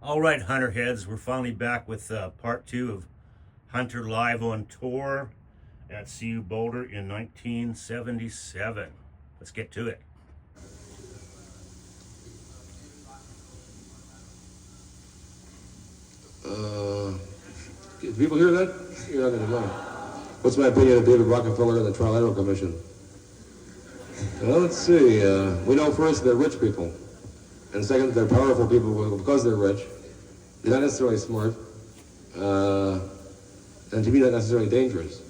All right, Hunter heads, we're finally back with part 2 of Hunter Live on Tour at CU Boulder in 1977. Let's get to it. Do people hear that? You're not going to know. What's my opinion of David Rockefeller and the Trilateral Commission? Well, let's see. We know first they're rich people. And second, they're powerful people because they're rich. They're not necessarily smart. And to me, not necessarily dangerous.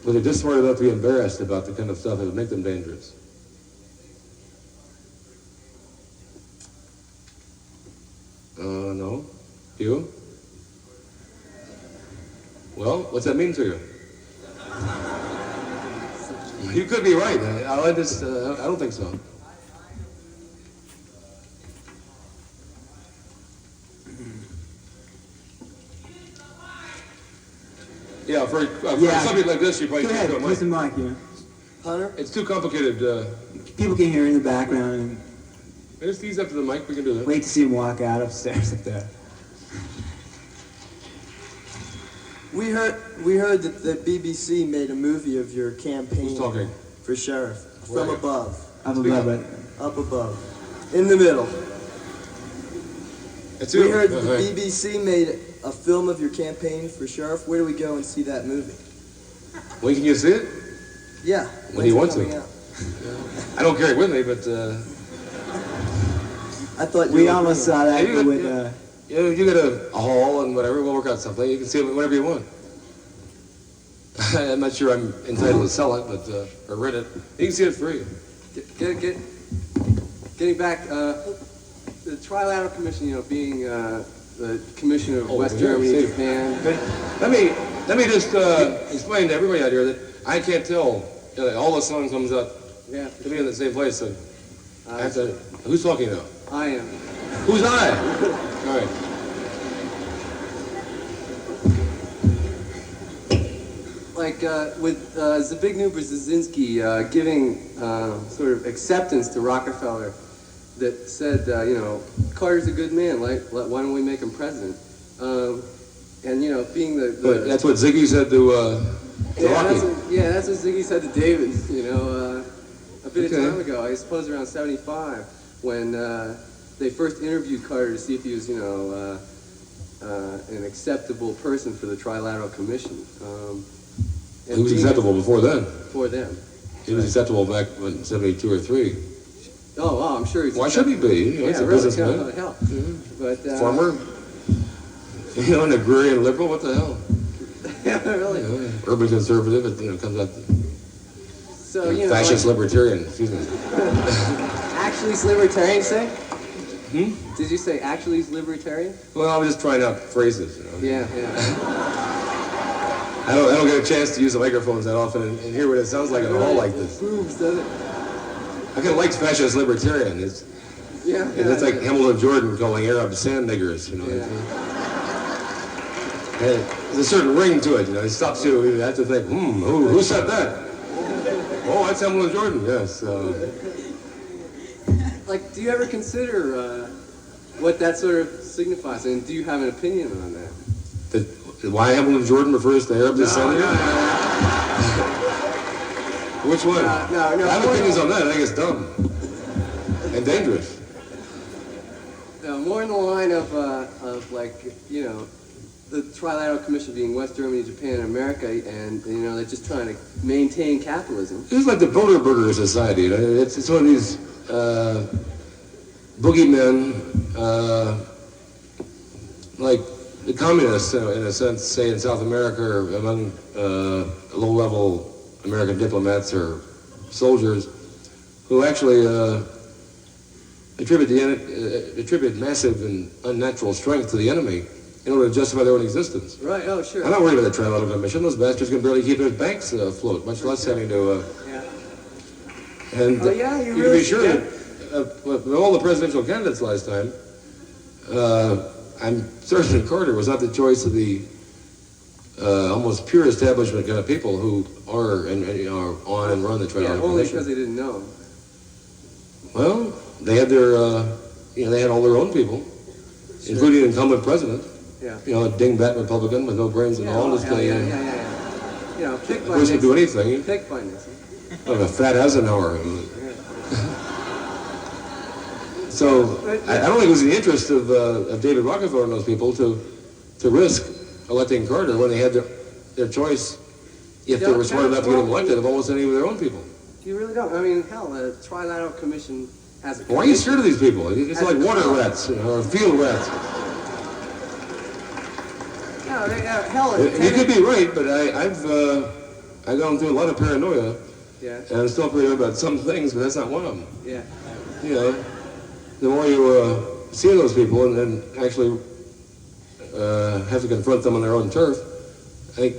But they're just smart enough to be embarrassed about the kind of stuff that would make them dangerous. No. You? Well, what's that mean to you? You could be right. I don't think so. Yeah, for a subject like this, you probably can't do it. Use the mic, yeah. Hunter? It's too complicated. People can hear in the background and Just ease up to the mic, we can do that. wait to see him walk out upstairs up there. We heard that the BBC made a movie of your campaign. Who's talking? For sheriff. From Where? above. Up above it. Up above. In the middle. It's We heard that the BBC made a film of your campaign for sheriff. Where do we go and see that movie? When can you see it? Yeah. When do you want When's it to? coming out? I don't carry it with me, but I thought We were almost doing saw that Yeah, you with, got- you get a hall and whatever, we'll work out something. You can see it whenever you want. I'm not sure I'm entitled to sell it, but or rent it. You can see it free. Getting back, the Trilateral Commission, being the commission of West Germany, Japan. Let me just explain to everybody out here that I can't tell. All the sun comes up Yeah, to be in the same place. So I have to. Who's talking now? I am. Who's I? All right. Like with Zbigniew Brzezinski giving sort of acceptance to Rockefeller, that said, Carter's a good man. Why don't we make him president? And being the That's what Ziggy said to Rocky. That's what Ziggy said to David. A bit of time ago. I suppose around '75 when they first interviewed Carter to see if he was, an acceptable person for the Trilateral Commission. He was acceptable before then. For them. He was acceptable back in '72 or '3. Oh, I'm sure he's. Why should he be? He's a really, businessman. hell. But Farmer. An agrarian liberal. What the hell? yeah, really. Urban conservative. It comes out. So Fascist libertarian. Excuse me. actually, he's libertarian. Say? Did you say actually he's libertarian? Well, I was just trying out phrases. Yeah. I don't get a chance to use the microphones that often and hear what it sounds like in a hall like this. Boobs, doesn't it? I kind of like fascist libertarian. It's like Hamilton Jordan calling Arab sand niggers. There's a certain ring to it. It stops you. You have to think, who said that? Oh, that's Hamilton Jordan. Yes. Like, do you ever consider what that sort of signifies, and do you have an opinion on that? Why Hamilton Jordan refers to Arab descent? Which one? No. I have opinions on that. I think it's dumb and dangerous. No, more in the line of the Trilateral Commission being West Germany, Japan, and America, and they're just trying to maintain capitalism. It's like the Boulder Society. It's one of these boogeymen, like the communists, in a sense, say in South America or among low-level American diplomats or soldiers, who actually attribute massive and unnatural strength to the enemy in order to justify their own existence. Right. Oh, sure. I'm not worried about the Trilateral Commission. Those bastards can barely keep their banks afloat, much less having to. And you can really be sure that with all the presidential candidates last time, I'm certain that Carter was not the choice of the almost pure establishment kind of people who are on and run the Trilateral Commission. Only because they didn't know him. Well, they had their, they had all their own people. including the incumbent president. Yeah. You know, a dingbat Republican with no brains at all. Just Yeah. You know, pick by person do anything. Pick by Nixon. Like a fat Eisenhower. So I don't think it was in the interest of David Rockefeller and those people to risk electing Carter when they had their choice, if they were smart enough to get him elected, of almost any of their own people. You really don't. I mean, hell, the Trilateral Commission has a... Why are you scared of these people? It's like water rats, you know, or field rats. No, hell... You could be right, but I've gone through a lot of paranoia, Yeah. and I'm still paranoid about some things, but that's not one of them. Yeah. You know, the more you see those people and actually have to confront them on their own turf, I think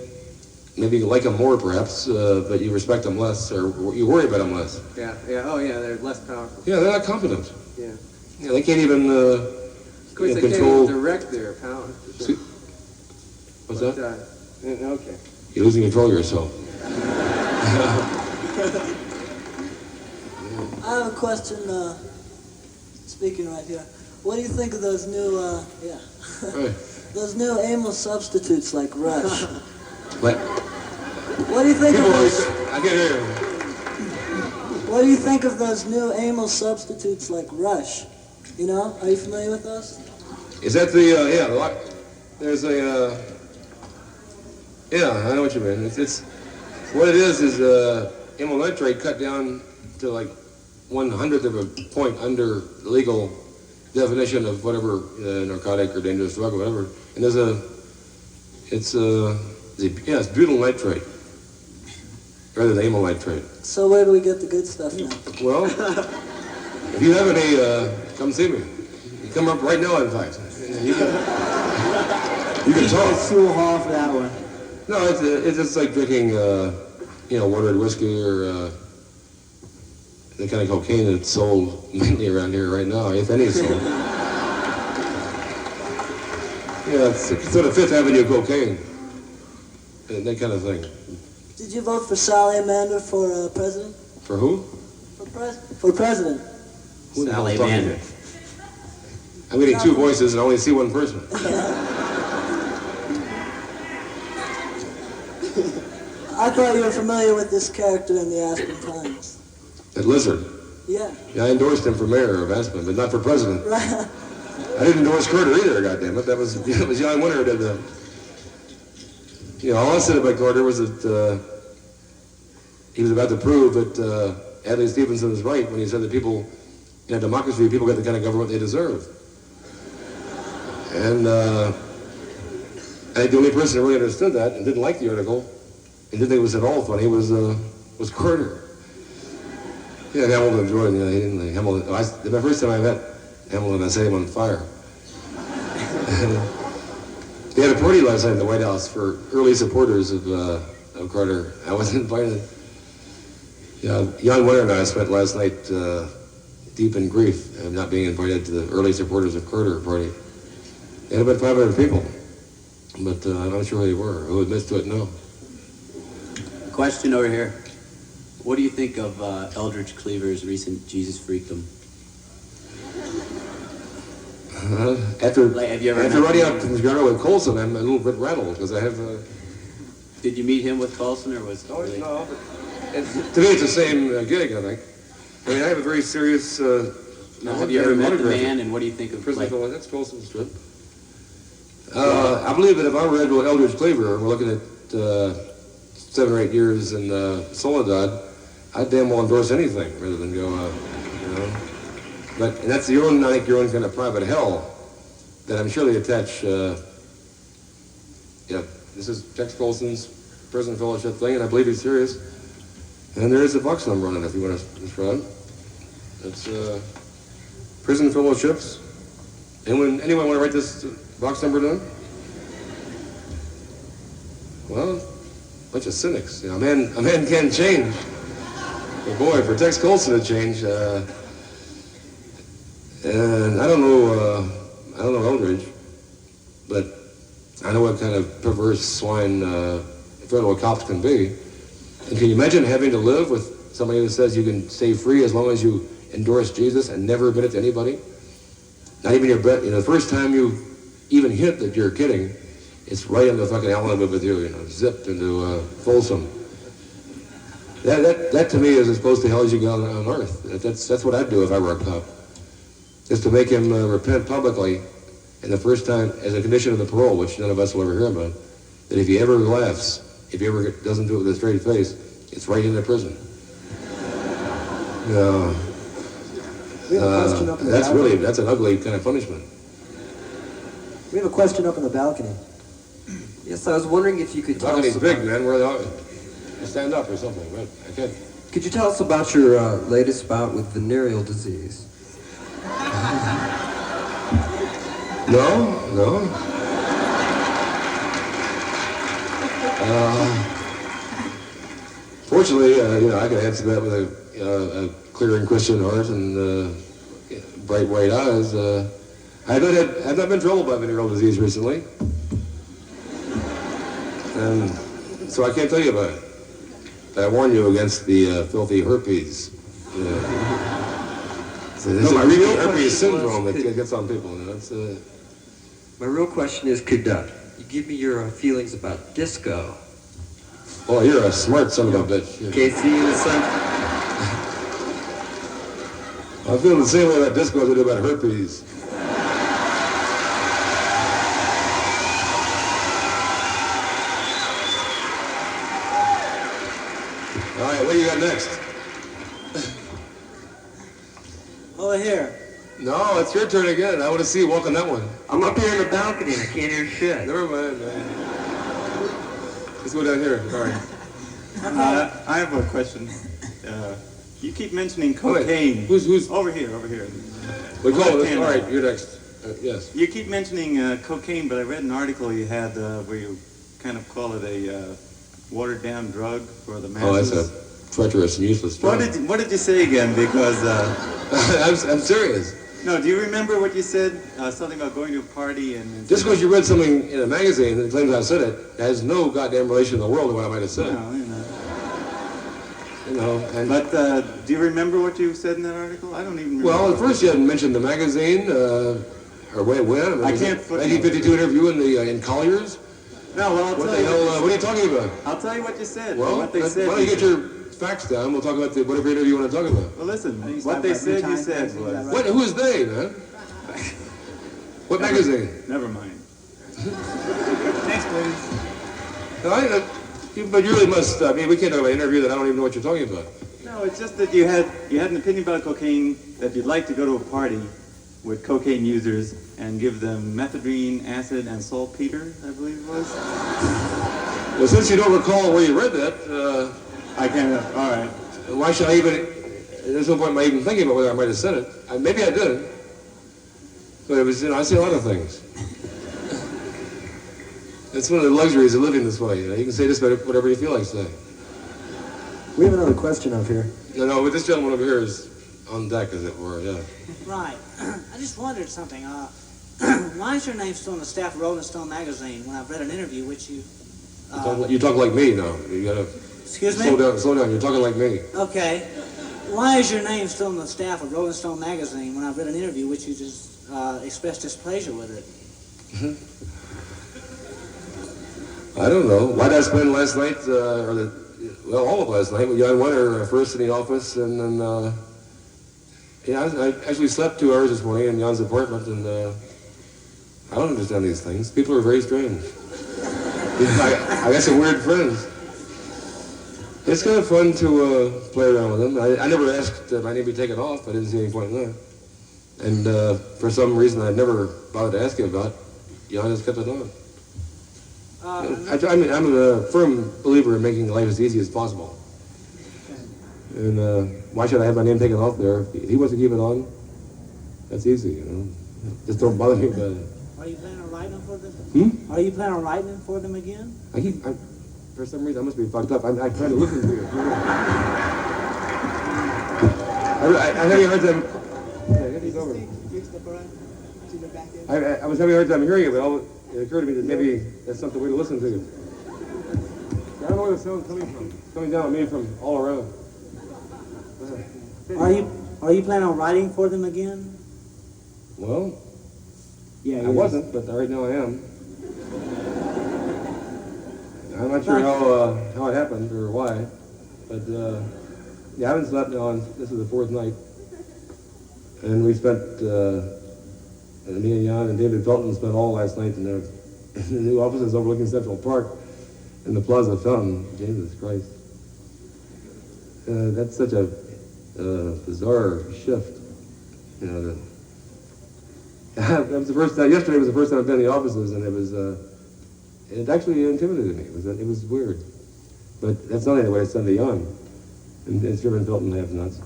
maybe you like them more, perhaps, but you respect them less, or you worry about them less. Yeah. Oh, yeah, they're less powerful. Yeah, they're not competent. Yeah. Yeah, they can't even Of course, they control. can't even direct their power. See- What's that? Okay. You're losing control of yourself. I have a question, speaking right here. What do you think of those new, Right. those new amyl substitutes like Rush? Like, What do you think of people always those? say, I can't hear you. What do you think of those new amyl substitutes like Rush? You know, are you familiar with those? Is that there's a, I know what you mean. It's what it is amyl nitrate cut down to like 1/100th of a point under the legal definition of whatever narcotic or dangerous drug or whatever. And it's butyl nitrate rather than amyl nitrate. So where do we get the good stuff now? Well, if you have any, come see me. You come up right now, in fact. You can talk. Fuel Hall for that one. No, it's just like drinking, watered whiskey or the kind of cocaine that's sold mainly around here right now, if any is sold. Yeah, it's sort of Fifth Avenue cocaine, that kind of thing. Did you vote for Salamander for president? For who? For president. Who the hell is talking to me? I'm getting two voices and I only see one person. I thought you were familiar with this character in the Aspen Times. That lizard. Yeah. Yeah, I endorsed him for mayor of Aspen, but not for president. Right. I didn't endorse Carter either, goddammit. That was John Winter who did that. All I said about Carter was that he was about to prove that Adlai Stevenson was right when he said that people, in a democracy, people get the kind of government they deserve. And I think the only person who really understood that and didn't like the article and didn't think it was at all funny was Carter. Yeah, Hamilton Jordan. He didn't like Hamilton. The first time I met Hamilton, I set him on fire. They had a party last night in the White House for early supporters of Carter. I wasn't invited. Yeah, Jan Winter and I spent last night deep in grief of not being invited to the early supporters of Carter party. They had about 500 people, but I'm not sure who they were. Who admits to it? No. Question over here. What do you think of Eldridge Cleaver's recent Jesus Freakum? After Have you ever after met running him? out to the garden with Colson, I'm a little bit rattled because I have. Did you meet him with Coulson, or was? No, but to me it's the same gig. I think. I mean, I have a very serious. Have you ever met the man, and what do you think of? Prison Phil, that's Colson's trip. I believe that if I were Edward Eldridge Cleaver and we're looking at 7 or 8 years in Soledad, I'd damn well endorse anything rather than go, and that's your own kind of private hell that I'm sure they attach. This is Tex Colson's prison fellowship thing, and I believe he's serious. And there is a box number on it if you want to describe. It's prison fellowships. Anyone want to write this box number down? Well, bunch of cynics. A man can change. But boy, for Tex Colson to change, and I don't know Eldridge, but I know what kind of perverse swine federal cops can be. And can you imagine having to live with somebody who says you can stay free as long as you endorse Jesus and never admit it to anybody? Not even your breath. The first time you even hint that you're kidding, it's right into fucking element with you, zipped into Folsom. That to me is as close to hell as you get on earth. That's what I'd do if I were a cop. Just to make him repent publicly, and the first time, as a condition of the parole, which none of us will ever hear about, that if he ever laughs, if he ever doesn't do it with a straight face, it's right into prison. No. We have a question up in the That's balcony. that's an ugly kind of punishment. We have a question up in the balcony. Yes, I was wondering if you could tell us Balcony's about, big, man. Where they are. Stand up or something, right? Okay. Could you tell us about your latest bout with venereal disease? No. Fortunately, I can answer that with a clear and Christian heart and bright white eyes. I've not been troubled by venereal disease recently, and so I can't tell you about it. But I warn you against the filthy herpes. There's a real herpes syndrome that gets on people. My real question is, could you give me your feelings about disco? Oh, you're a smart son of a bitch. Casey and the son. I feel the same way about disco as I do about herpes. All right, what do you got next? Over here. No, it's your turn again. I want to see you walk on that one. I'm up here in the balcony and I can't hear shit. Never mind, man. Let's go down here. All right. I have a question. You keep mentioning cocaine. Who's over here? We call it. All right, you're next. Yes. You keep mentioning cocaine, but I read an article you had where you kind of call it a watered-down drug for the masses. Oh, that's a treacherous and useless drug. What did you say again? Because I'm serious. no, do you remember what you said? Something about going to a party and Just because you read something in a magazine that claims I said it has no goddamn relation in the world to what I might have said. But do you remember what you said in that article? I don't even remember. Well, at first you hadn't mentioned the magazine, or when? I can't footnote 1952 interview in Collier's? No, well, I'll What tell the you. hell, what are you talking about? I'll tell you what you said. Well, what they why said. don't you get your facts down, we'll talk about whatever interview you want to talk about. Well, listen. you What talking they about said, New you Times said magazine, is that was. right? Who is they, man? What magazine? Never mind. Next, please. No, but you really must, we can't have an interview that I don't even know what you're talking about. No, it's just that you had an opinion about cocaine, that you'd like to go to a party with cocaine users and give them methadone, acid, and saltpeter, I believe it was. Well, since you don't recall where you read that, I can't. All right. why should I even, there's no point in my even thinking about whether I might have said it. Maybe I did. But it was, I say a lot of things. It's one of the luxuries of living this way. You can say just about whatever you feel like saying. We have another question up here. No, but this gentleman over here is on deck, as it were, yeah. Right. I just wondered something. Why is your name still on the staff of Rolling Stone magazine when I've read an interview which you... You talk like me now. You gotta Excuse me? slow down. You're talking like me. Okay. Why is your name still on the staff of Rolling Stone magazine when I've read an interview which you just expressed displeasure with it? I don't know. Why did I spend last night, all of last night with Jan Wenner first in the office, and then, I actually slept 2 hours this morning in Jan's apartment, and I don't understand these things. People are very strange. I got some weird friends. It's kind of fun to play around with them. I never asked my name be taken off. I didn't see any point in that. And for some reason I've never bothered to ask him about, Jan has kept it on. I'm a firm believer in making life as easy as possible. And why should I have my name taken off there? If he wants to keep it on, that's easy, Just don't bother me about it. Are you planning on writing for them? Are you planning on writing for them again? For some reason, I must be fucked up. I'm trying to listen to you. I'm having a hard time. Yeah, get these over. I was having a hard time hearing it, but it occurred to me that maybe that's something way to listen to. I don't know where the sound's coming from. It's coming down on me from all around. Are you planning on writing for them again? Well, Yeah, I wasn't, but right now I am. I'm not sure how it happened or why, but yeah, I haven't slept now. This is the fourth night, and we spent me and Jan and David Felton spent all last night in the new offices overlooking Central Park in the Plaza Fountain. Jesus Christ, that's such a bizarre shift. You know, that was the first time. Yesterday was the first time I've been in the offices, and it actually intimidated me. It was weird, but that's not what I said to Jan. And Sherman Felton have nuts.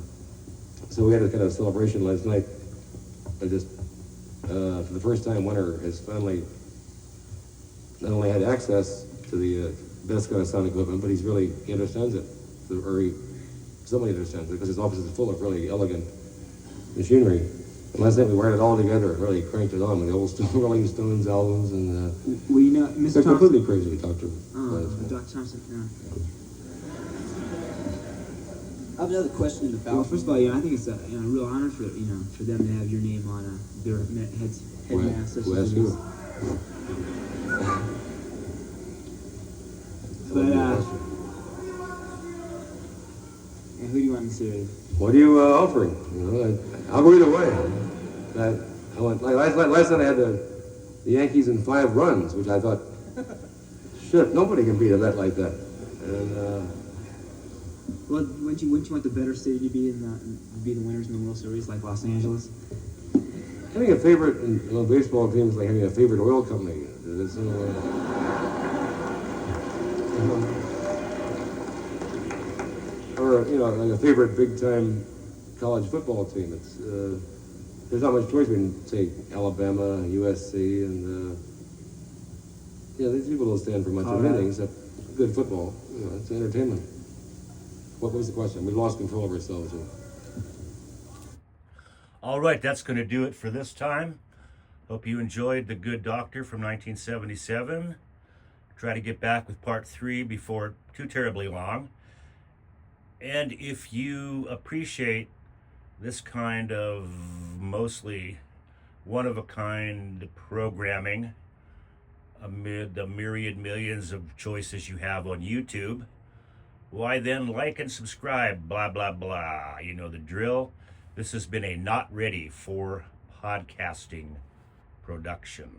So we had a kind of celebration last night. I just, for the first time, Winter has finally not only had access to the best kind of sound equipment, but he understands it. Somebody understands it, because his office is full of really elegant machinery. And last night we wired it all together and really cranked it on with the old Rolling Stones albums and Well, you know, Mr. they're Thompson. completely crazy, Doctor. Dr. Thompson. Yeah. I have another question in the Well, balcony. first of all, I think it's a real honor for for them to have your name on their headmaster. Who asked you? But who do you want to say? What are you offering? You know, I'll go either way. Last night I had the Yankees in 5 runs, which I thought, shit, nobody can beat a bet like that. And Well, wouldn't you want the better city to be be the winners in the World Series, like Los Angeles? having a favorite in baseball team is like having a favorite oil company. It's, or like a favorite big-time college football team. It's there's not much choice between, say, Alabama, USC, and these people don't stand for much of anything except good football. It's entertainment. What was the question? We lost control of ourselves here. All right, that's going to do it for this time. Hope you enjoyed The Good Doctor from 1977. Try to get back with part 3 before too terribly long. And if you appreciate this kind of mostly one-of-a-kind programming amid the myriad millions of choices you have on YouTube, why then like and subscribe, blah, blah, blah. You know the drill. This has been a Not Ready for Podcasting production.